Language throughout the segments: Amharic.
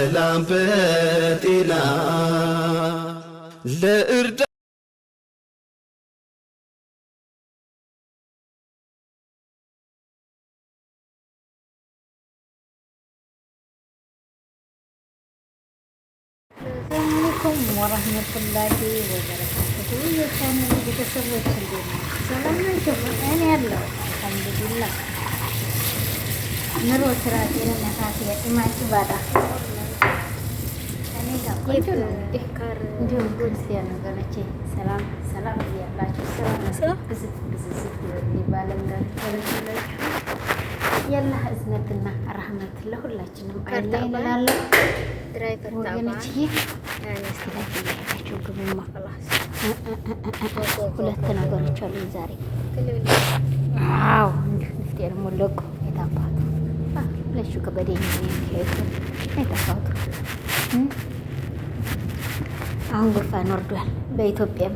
በሰላም በጤና ለእርዳ አሰላሙአለይኩም ወራህመቱላሂ ወበረካቱሁ። የቻናሌ ቤተሰቦች እንዴት ናችሁ? ሰላም ናችሁ? እኔ ያለው አልሐምዱሊላህ። ኑሮ፣ ስራ፣ ጤንነት፣ አፍያ፣ ኢማን፣ ኢባዳ እኔ ጋር ቆንጆ ነው። እንዲሁም ክርስቲያን ወገኖቼ ሰላም ሰላም እያላችሁ ሰላም ብዝት ብዝት ይባላል እንዳትረዱላችሁ። የአላህ እዝነትና ረህመት ለሁላችንም አይለየን እላለሁ። ወገኖችዬ እስቲ ላይ ያላችሁ ግቡማ ሁለት ነገሮች አሉ ዛሬ። አዎ እንዲሁ ንፍጤ ደግሞ ለቁ የታባቱ ለሹ ከበደኝ የሚሄዱ የታባቱ አሁን ጉንፋን ወርዷል። በኢትዮጵያም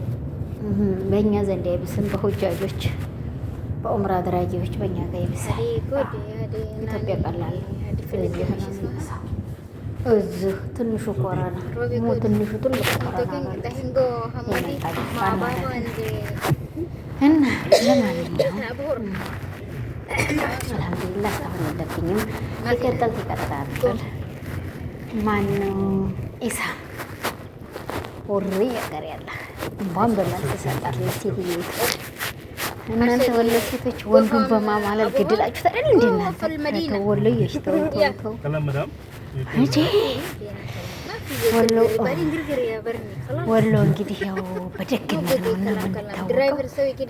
በእኛ ዘንድ አይብስም፣ በሁጃጆች በኡምራ አድራጊዎች በእኛ ጋር ይብሳል። ኢትዮጵያ ቀላል እዚህ ትንሹ ኮረና ትንሹ ትልቁ ኮረና እና ለማንኛውም አልሐምዱሊላህ እስካሁን የለብኝም። ይቀጥል ማነው ኢሳ ወሬ ያገር ያለ እንኳን በመልስ ሰጣት ለሴትዬ እናንተ ወሎ ሴቶች ወንዱን በማማለል ገድላችሁ ታዲያ እንዴ ወሎ ይሽተው እንጂ ወሎ እንግዲህ ያው በደግነት ነው እና የምንታወቀው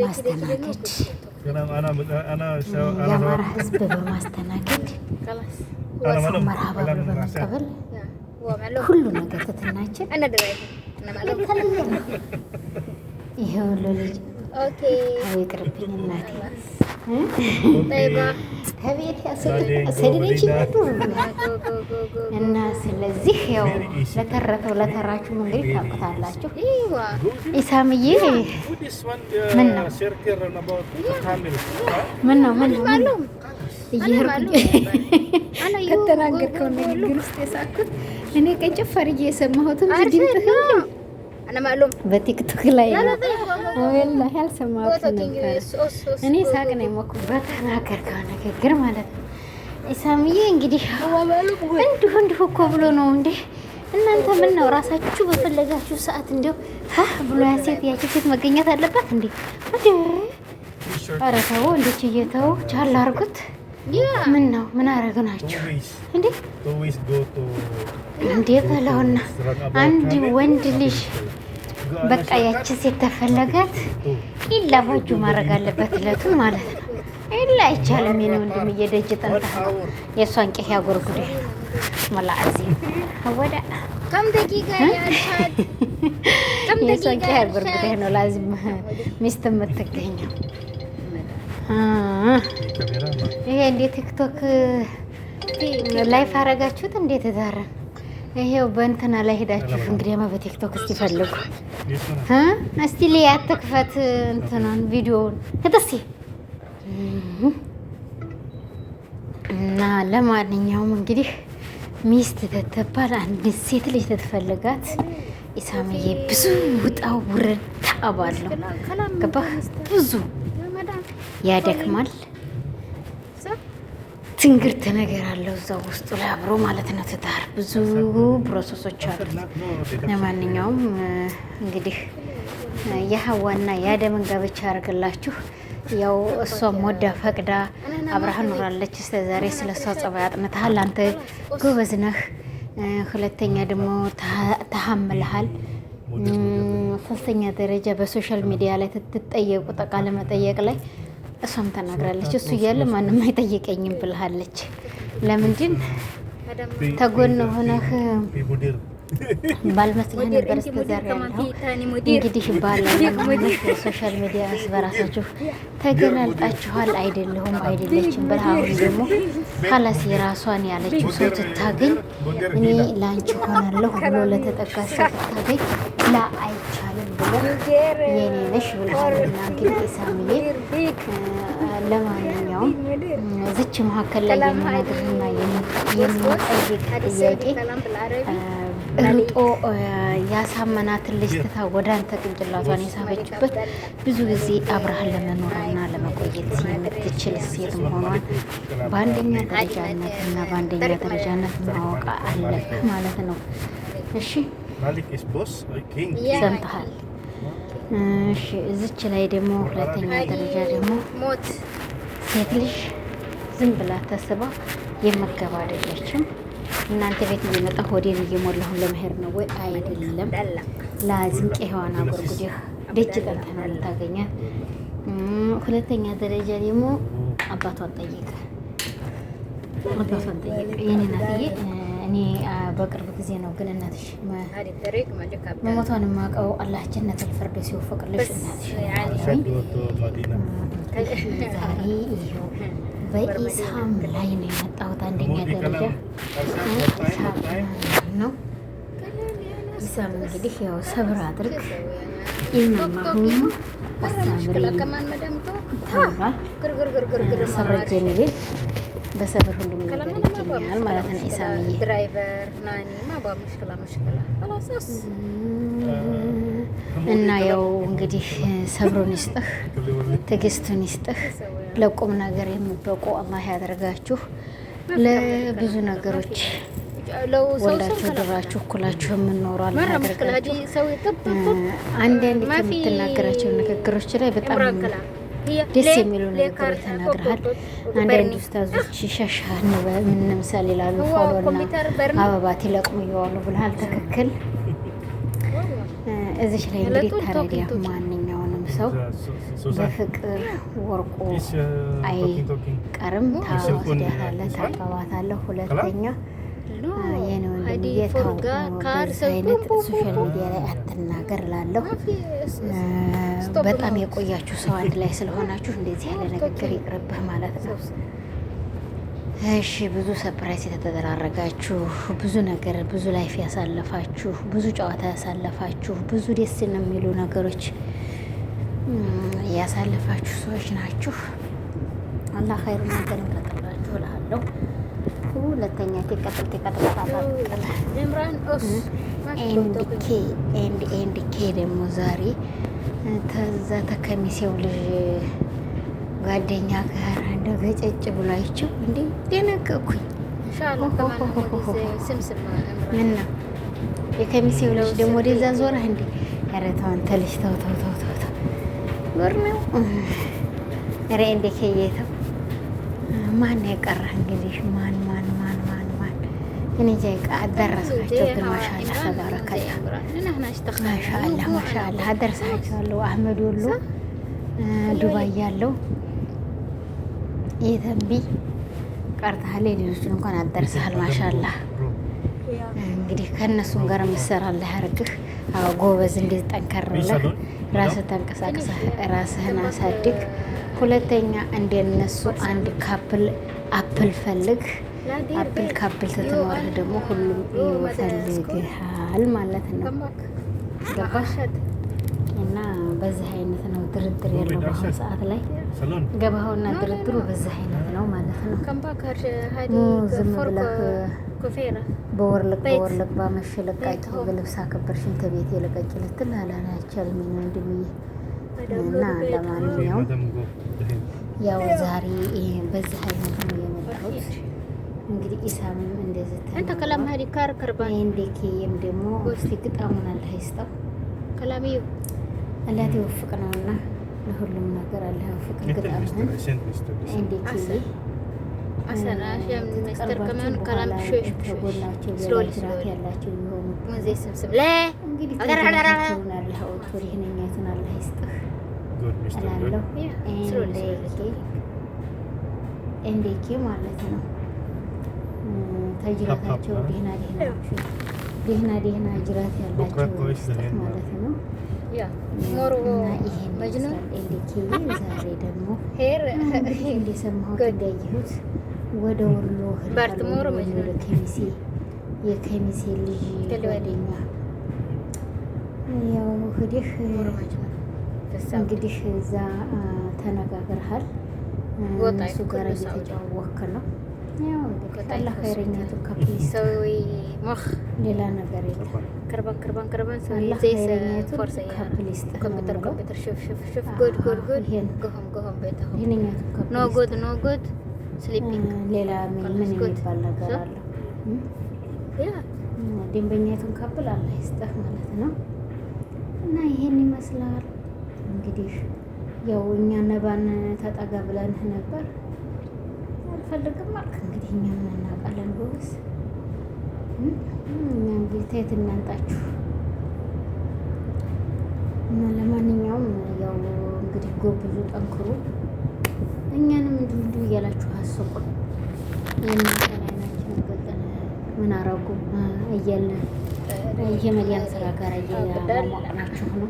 ማስተናገድ የአማራ ሕዝብ በማስተናገድ ሰው መርሃባ ብሎ በመቀበል ሁሉ ነገር ትትናችን የተለየ ነው። ይሄ ወሎ ልጅ አዎ ይቅርብኝ እናቴ ከቤት ያሰደደች እና ስለዚህ ያው ለተረፈው ለተራችሁ እንግዲህ ታውቁታላችሁ። ኢሳምዬ ምን ነው እየሄድኩኝ ከተናገርከው ንግግር ውስጥ የሳኩት እኔ ቀጭፍ አድርጌ የሰማሁትም ድምፅህን በቲክቶክ ላይ ወላሂ አልሰማሁትም ነበር። እኔ ሳቅ ነው የሞኩት በተናገርከው ንግግር ማለት ነው። ኢሳምዬ እንግዲህ እንዲሁ እኮ ብሎ ነው እንዴ እናንተ ምን ነው ራሳችሁ በፈለጋችሁ ሰዓት እንዲሁ ብሎ ያቺ ሴት መገኘት አለባት እንዴ? ኧረ ተው እንዴች እየተው ቻል አድርጉት። ምን ነው ምን አደረግናችሁ እንዴ? እንዴ በለውና አንድ ወንድ ልጅ በቃ ያቺ ሴት ተፈለጋት ኢላ ባጁ ማድረግ አለበት እለቱን ማለት ነው። ኢላ አይቻልም። የኔ ወንድም እየደጅ ጠንታ የእሷን ቄህ ያጎርጉዴ ወላሂ ወዳ ከም ደቂቃ ያልሻት የእሷን ቄህ ያጎርጉዴ ነው ላዚም ሚስት የምትገኘው። ይሄ እንዴት ቲክቶክ ላይፍ አረጋችሁት? እንዴት ተዛረን ይሄው በእንትና ላይ ሄዳችሁ እንግዲህማ በቲክቶክ እስቲ ፈልጉ እስቲ ሊያ ተክፈት እንትናን ቪዲዮውን ከተሲ እና ለማንኛውም እንግዲህ ሚስት ተተባል አንድ ሴት ልጅ ተፈልጋት ኢሳምዬ ብዙ ውጣ ውረድ ታባለው ገባህ? ብዙ ያደክማል። ትንግርት ነገር አለው እዛ ውስጡ ላይ አብሮ ማለት ነው። ትዳር ብዙ ፕሮሰሶች አሉት። ለማንኛውም እንግዲህ የሀዋና የአደምን ጋብቻ ያደርግላችሁ። ያው እሷም ወዳ ፈቅዳ አብርሃም ኖራለች እስከዛሬ። ስለሷ ጸባይ አጥንተሃል አንተ ጎበዝ ነህ። ሁለተኛ ደግሞ ተሐምልሃል። ሶስተኛ ደረጃ በሶሻል ሚዲያ ላይ ትጠየቁ ቃለ መጠየቅ ላይ እሷም ተናግራለች። እሱ እያለ ማንም አይጠይቀኝም ብለሃለች። ለምንድን ተጎን ሆነህ ባልመስልህ ነበር እስከዛሬ ያለው። እንግዲህ ባለማለት ሶሻል ሚዲያ በራሳችሁ ተገላልጣችኋል። አይደለሁም አይደለችም ብለህ አሁን ደግሞ ካላስ የራሷን ያለችው ሰው ትታገኝ እኔ ላንቺ ሆናለሁ ብሎ ለተጠቃ ሰው ትታገኝ ላ አይቻልም ነገር የኔ ነሽ ብለሃልና እንግዲህ ኢሳምዬ ለማንኛውም እዚች መካከል ላይ የሚነግርና የሚጠይቅ ጥያቄ ርጦ ያሳመናትን ልጅ ትታ ወደ አንተ ቅንጭላቷን የሳበችበት ብዙ ጊዜ አብረሃን ለመኖርና ለመቆየት የምትችል ሴት መሆኗን በአንደኛ ደረጃነትና በአንደኛ ደረጃነት ማወቅ አለብህ ማለት ነው። እሺ ሰምተሃል? እሺ እዚች ላይ ደግሞ ሁለተኛ ደረጃ ደግሞ ሴት ልጅ ዝም ብላ ተስባ የመገባ አይደለችም። እናንተ ቤት እየመጣ ሆዴን እየሞላሁ ለመሄድ ነው ወይ? አይደለም። ላዝም ቄዋና ጎርጉዲህ ደጅ ቀንተህ ነው የምታገኛት። ሁለተኛ ደረጃ ደግሞ አባቷን ጠይቀ የኔ እናትዬ እኔ በቅርብ ጊዜ ነው ግን እናትሽ መሞቷን የማውቀው አላህ ጀነቱል ፊርደውስ ሲወፍቅልሽ እናትሽ ዛሬ ይኸው በኢሳም ላይ ነው የመጣሁት። አንደኛ ደረጃ ነው ኢሳም። እንግዲህ ያው ሰብር አድርግ ኢማማሁም አሳብሪ ተብሏል። ሰብር ጀሚል በሰብር ሁሉም ነገር ይገኛል ማለት ነው። ኢሳምዬ እና ያው እንግዲህ ሰብሩን ይስጥህ፣ ትዕግስቱን ይስጥህ። ለቁም ነገር የምትበቁ አላህ ያደርጋችሁ። ለብዙ ነገሮች ወልዳችሁ ድራችሁ እኩላችሁ የምንኖሩ አላህ ያደርጋችሁ። አንዳንድ ከምትናገራቸው ንግግሮች ላይ በጣም ደስ የሚሉ ንግግሮች ተናግረሃል። አንዳንድ ኡስታዞች ሸሻህ ምን ምሳሌ ይላሉ ፎሎና አበባት ይለቅሙ ይዋሉ ብለሃል። ትክክል። እዚች ላይ እንግዲህ ተረዲያ ማንኛውንም ሰው በፍቅር ወርቁ አይቀርም። ታወስዳታለህ፣ ታቀባታለህ። ሁለተኛ የኔ ወንድምዬ ተው፣ በዚህ አይነት ሶሻል ሚዲያ ላይ አትናገር እላለሁ። በጣም የቆያችሁ ሰው አንድ ላይ ስለሆናችሁ እንደዚህ ያለ ንግግር ይቅርብህ ማለት ነው። እሺ ብዙ ሰርፕራይዝ የተደራረጋችሁ ብዙ ነገር ብዙ ላይፍ ያሳለፋችሁ ብዙ ጨዋታ ያሳለፋችሁ ብዙ ደስ የሚሉ ነገሮች ያሳለፋችሁ ሰዎች ናችሁ። አላህ ኸይር ነገር ይቀጥላችሁ እላለሁ። ሁለተኛ ተቀጥል ኤንድ ኬ ደግሞ ዛሬ ተዛ ተከሚሴው ልጅ ጓደኛ ጋር እንደ ገጨጭ ብሎ አይቼው እንዴ ደነገኩኝ። ምና የከሚሴው ልጅ ደግሞ ወደዛ ዞራ እንዴ ኧረ ተው አንተ ልጅ ተው ኖር ነው ኧረ እንደ ከየተው ማን የቀረህ እንግዲህ ማን እኔ ጃይቃ አደረስካቸው ግን ማሻአላህ ተባረከላ ማሻአላህ አደረሳቸዋለሁ። አህመድ ወሎ ዱባይ ያለው የተንቢ ቀርተሃል። ሌሎችን እንኳን አደረሰሃል። ማሻአላህ እንግዲህ ከእነሱም ጋር የምትሰራለህ ያርግህ። አዎ ጎበዝ፣ እንዴት ጠንከርልህ። ራስህ ተንቀሳቅሰህ ራስህን አሳድግ። ሁለተኛ እንደነሱ አንድ ካፕል አፕል ፈልግ። አፕል ካፕል ስትኖርህ ደግሞ ሁሉም ይፈልግሃል ማለት ነው። ገባሽ? እና በዚህ አይነት ነው ድርድር ያለው በአሁኑ ሰዓት ላይ ገባኸውና ድርድሩ በዚህ አይነት ነው ማለት ነው። ዝም ብለህ በወርልቅ ባመሽ ለቃቂ በልብስ አከበርሽን ተቤት የለቀቂ ልትል አላላቸል ምን ወንድምዬ። እና ለማንኛውም ያው ዛሬ በዚህ አይነት ነው የመጣሁት። እንግዲህ ኢሳምም እንደዚህ አንተ ከላም ሀዲ ካር ከርባ እንዴኪም ደግሞ እስቲ ግጣሙን አላህ ይስጠው። ከላም አላህ ይወፍቅ ነውና ለሁሉም ነገር አላህ ይወፍቅ። ግጣሙን እንዴኪ አሰናሽ የሚስተር ከማን ከላም ሾሽ ተጎላቸው ስለወልስራት ያላቸው ይሆኑ ሙዜ ስብስብ ለ እንግዲህ አላህ ወጥቶ ይሄንኛቱን አላህ ይስጥህ እላለሁ። እንዴኪ ማለት ነው ተጅራታቸው ደህና ጅራት ያላቸው ስጠት ማለት ነው። እና ይሄን መጅኑን ኤሊኬ ዛሬ ደግሞ እንደሰማሁት እንዳየሁት ወደ ወሎ ከሚሴ የከሚሴ ልጅ ጓደኛ ያው ሂደህ እንግዲህ እዛ ተነጋግረሃል እሱ ጋር እየተጫወክ ነው። ያው እንግዲህ አላህ ኸይረኛቱን ከፕሊስ ሌላ ነገር የለም። አላህ ኸይረኛቱን ከፕሊስ ሌላ ምን የሚባል ነገር አለው? ደንበኛቱን ካብል አላህ ይስጥህ ማለት ነው። እና ይሄን ይመስላል እንግዲህ ያው እኛ ነባን ተጠጋ ብለንህ ነበር አልፈልግም አልክ። እንግዲህ እኛ ምን እናውቃለን ጎበዝ። እኛ እንግዲህ ተየት እናንጣችሁ እና ለማንኛውም ያው እንግዲህ ጎብዙ፣ ጠንክሩ። እኛንም እንዲሁ እያላችሁ አስቁን። የእናንተ አይናችን ገልጠን ምን አረጉ እያልን የመዲያም ስራ ጋር እያሟቅናችሁ ነው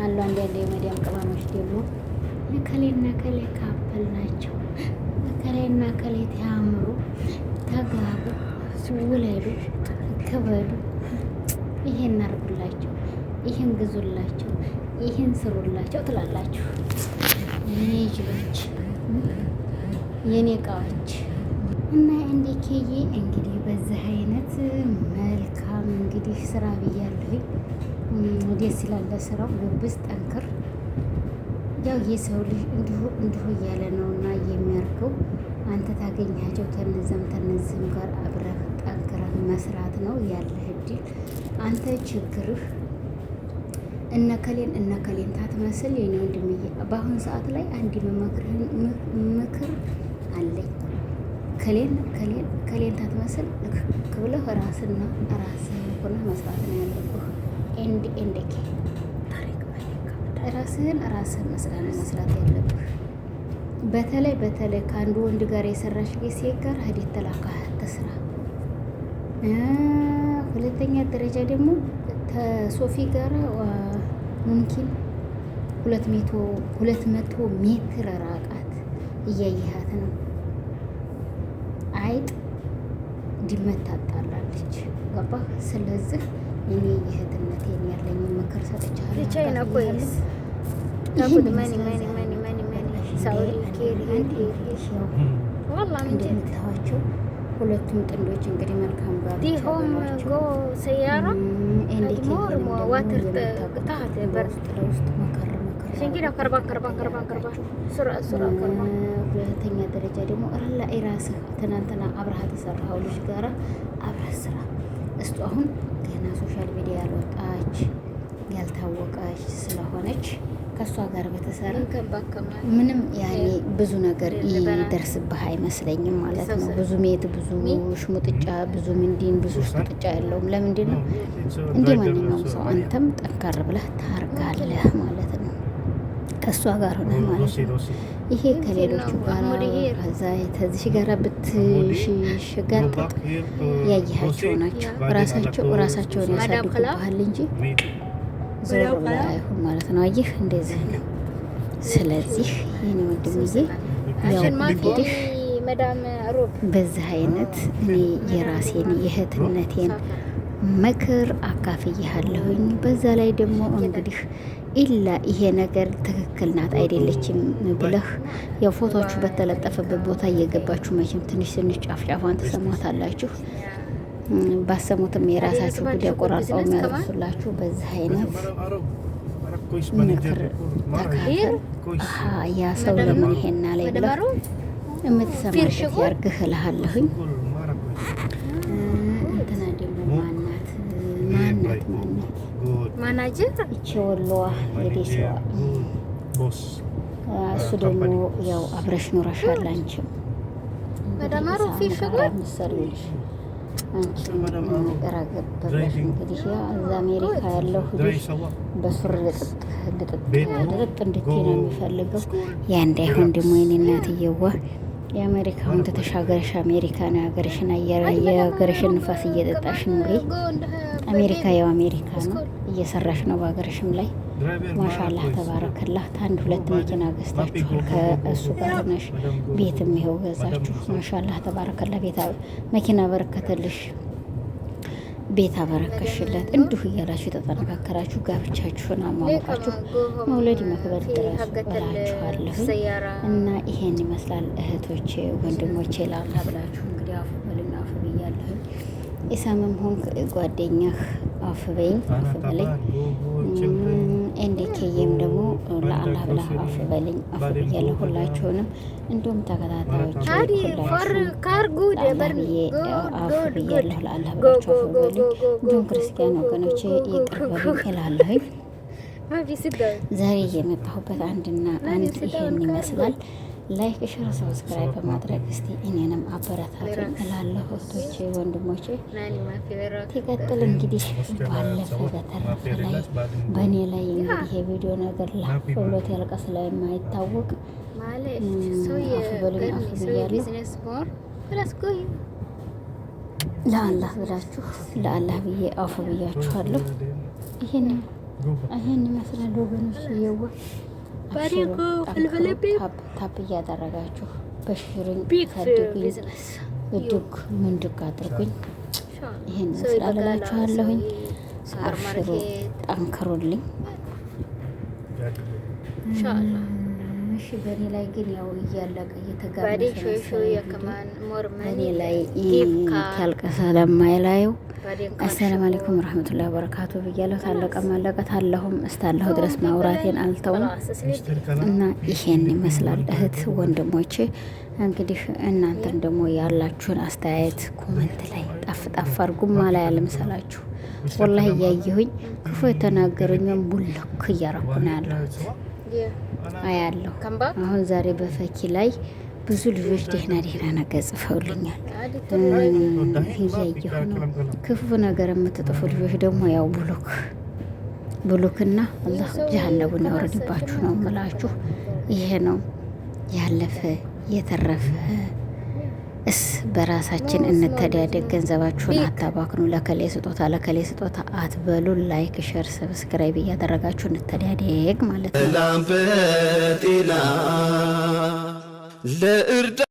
አሉ። አንዳንድ የመዲያም ቅመሞች ደግሞ እከሌና እከሌ ካፕል ናቸው፣ እከሌና እከሌ ያምሩ፣ ተጋቡ፣ ውለዱ፣ ክበዱ፣ ይሄን አርጉላቸው፣ ይሄን ግዙላቸው፣ ይሄን ስሩላቸው ትላላችሁ። የኔ ጅሎች፣ የኔ እቃዎች እና እንደ ኬዬ እንግዲህ በዚህ አይነት መልካም እንግዲህ ስራ ብያለሁኝ። ደስ ይላል ስራው፣ ግብስ ጠንክር። ያው የሰው ልጅ እንዲሁ እያለ ነው እና የሚያርገው አንተ ታገኛቸው ተነዚህም ጋር አብረህ ጠንክረህ መስራት ነው ያለህ እድል። አንተ ችግርህ እነከሌን ታትመስል የኔ ወንድምዬ። በአሁኑ ሰዓት ላይ አንድ ምክር አለኝ። ከሌን ታትመስል ክብለህ ራስና ራስህ ሆነህ መስራት ነው ያለብህ። ኤንድኬ ራስህን መስራት ያለብህ። በተለይ ከአንዱ ወንድ ጋር የሰራሽ ሴት ጋር ሂደት ተላካህ ተስራ። ሁለተኛ ደረጃ ደግሞ ከሶፊ ጋር ሙምኪን 200 ሜትር ራቃት እያየሃት ነው። አይጥ ድመት ታጣላለች። ገባህ? ስለዚህ እኔ የእህትነቴን ያለኝ ምክር ሰጥቻለሁ። እንደምታዋቸው ሁለቱም ጥንዶች እንግዲህ መልካም ጋር ሁለተኛ ደረጃ ደግሞ ራስህ ትናንትና አብረሃ ተሰራኸው ልጅ ጋራ አብረህ ስራ። እስቱ አሁን ገና ሶሻል ሚዲያ ያልወጣች ያልታወቀች ስለሆነች ከእሷ ጋር በተሰራ ምንም ያኔ ብዙ ነገር ይደርስብህ አይመስለኝም ማለት ነው። ብዙ ሽሙጥጫ ብዙ ሽሙጥጫ ያለውም ለምንድን ነው እንደ ማንኛውም ሰው አንተም ጠንከር ብለህ ታርጋለህ ማለት ነው። ከእሷ ጋር ሆነህ ማለት ነው። ይሄ ከሌሎቹ ጋር ከዛ ተዚህ ጋር ብትሽጋጠጥ ያየሃቸው ናቸው። ራሳቸውን ያሳድጉብሃል እንጂ ዞር ብላ አይሆን ማለት ነው። አየህ እንደዚህ ነው። ስለዚህ የኔ ወንድምዬ ያው እንግዲህ በዚህ አይነት እኔ የራሴን የእህትነቴን ምክር አካፍያለሁኝ። በዛ ላይ ደግሞ እንግዲህ ኢላ ይሄ ነገር ትክክል ናት አይደለችም ብለህ ያው ፎቶዎቹ በተለጠፈበት ቦታ እየገባችሁ መቼም ትንሽ ጫፍጫፏን ተሰማታላችሁ። ባሰሙትም የራሳችሁ ጉዳይ ቆራርጠው የሚያደርሱላችሁ። በዚህ አይነት ምክር ተካፈል። ያ ሰው ለምን ይሄና ላይ ብለህ የምትሰማበት ያርግህ እልሃለሁኝ። እንትና ደግሞ ማናጀር ይቺ ወሎዋ የዴሲዋ እሱ ደግሞ ያው አብረሽ ኖረሻል አንቺም ምሰሉልሽ አንቺ ረገበለሽ እንግዲህ ያ እዛ አሜሪካ ያለው ልጅ በሱር ልጥጥ እንድትይ ነው የሚፈልገው። ያ እንዳይሆን ደግሞ የኔ እናትየዋ የአሜሪካውን ተተሻገረሽ አሜሪካ ነው ሀገርሽን የሀገርሽን ንፋስ እየጠጣሽ ኑሪ። አሜሪካ ያው አሜሪካ ነው፣ እየሰራሽ ነው በሀገርሽም ላይ ማሻአላህ ተባረከላህ። አንድ 2 መኪና ገዝታችሁ ከእሱ ጋር ነሽ፣ ቤትም ይኸው ገዛችሁ። ማሻአላህ ተባረከላህ። ቤት መኪና በረከተልሽ። ቤት አበረከሽለት እንዲሁ እያላችሁ የተጠነካከራችሁ ጋብቻችሁን አሟሟቃችሁ መውለድ መክበር ድረስ እላችኋለሁ። እና ይሄን ይመስላል እህቶቼ ወንድሞቼ። ላላ ብላችሁ እንግዲህ አፉ በሉኝ፣ አፉ ብያለሁ። ኢሳምም ሆንክ ጓደኛህ አፉ በይኝ፣ አፉ በለኝ። ኤንዲኬዬም ደግሞ ለአላህ ብላ አፉ በለኝ፣ አፉ ብያለሁ ሁላችሁንም። እንዲሁም ተከታታዮች ለአላህ ብዬ አፉ ብያለሁ፣ ለአላህ ብላችሁ አፉ በሉኝ። እንዲሁም ክርስቲያን ወገኖቼ ይቅር በሉኝ እላለሁኝ። ዛሬ የመጣሁበት አንድና አንድ ይሄን ይመስላል። ላይክ፣ ሼር፣ ሰብስክራይብ በማድረግ እስቲ እኔንም አበረታቱኝ እላለሁ እህቶቼ ወንድሞቼ። ትቀጥል እንግዲህ ባለፈ በተረፈ ላይ በእኔ ላይ እንግዲህ የቪዲዮ ነገር ላፍ ብሎት ያልቀ ስለማይታወቅ አፉ በሉኝ፣ አፉ ብያለሁ። ለአላህ ብላችሁ ለአላህ ብዬ አፉ ብያችኋለሁ። ይሄን ይመስላል ወገኖች። እየዋ ታፕ እያደረጋችሁ በሽሩኝ ታድጉኝ፣ እድግ ምንድግ አድርጉኝ። ይሄን ይመስላል እላችኋለሁኝ። አብሽሩ፣ ጠንክሩልኝ። እሺ በእኔ ላይ ግን ያው እያለቀ እየተጋመሰ በእኔ ላይ ካልቀ ስለማይላየው አሰላም አለይኩም ወራህመቱላሂ ወበረካቱ ብያለሁ። ታለቀ ማለቀ ታለሁም እስታለሁ ድረስ ማውራቴን አልተውም እና ይሄን ይመስላል እህት ወንድሞቼ። እንግዲህ እናንተም ደግሞ ያላችሁን አስተያየት ኮመንት ላይ ጣፍ ጣፍ አድርጉም ላይ ያለምሰላችሁ ወላሂ እያየሁኝ ክፉ የተናገሩኝም ቡልክ እያረኩ ነው ያለሁት አያለሁ። አሁን ዛሬ በፈኪ ላይ ብዙ ልጆች ደህና ነገር ጽፈውልኛል። እያየሁ ነው። ክፉ ነገር የምትጥፉ ልጆች ደግሞ ያው ብሉክና አላህ ጀሃነቡን ያወርድባችሁ ነው የምላችሁ። ይሄ ነው ያለፈ የተረፈ። በራሳችን እንተዳደግ። ገንዘባችሁን አታባክኑ። ለከሌ ስጦታ አትበሉ። ላይክ፣ ሸር፣ ሰብስክራይብ እያደረጋችሁ እንተዳደግ ማለት ነው።